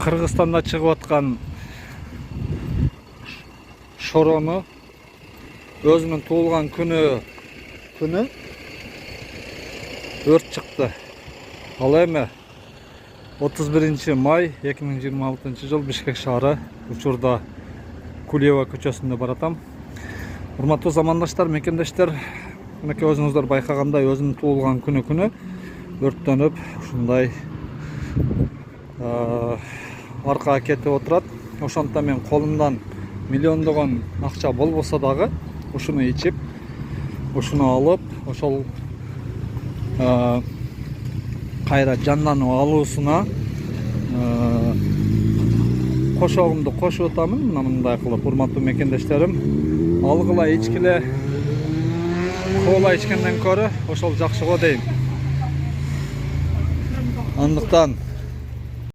Кыргызстанда чыгып аткан шорону өзүнүн туулган күнү өрт чыкты. Ал эми 31 май 2026 жыл Бишкек шаары учурда Кулиева көчөсүндө баратам. Урматтуу замандаштар, мекендештер, мынакей өзүңүздөр байкагандай өзүнүн туулган күнү өрттөнүп ушундай аркага кетип отурат. Ошондо мен колумдан миллиондогон акча болбосо дагы ушуну ичип, ушуну алып, ошол кайра жанданып алуусуна кошогумду кошуп атамын. Мындай кылып, урматтуу мекендештерим, алгыла ичкиле, коола ичкенден көрө ошол жакшы го дейм. Андыктан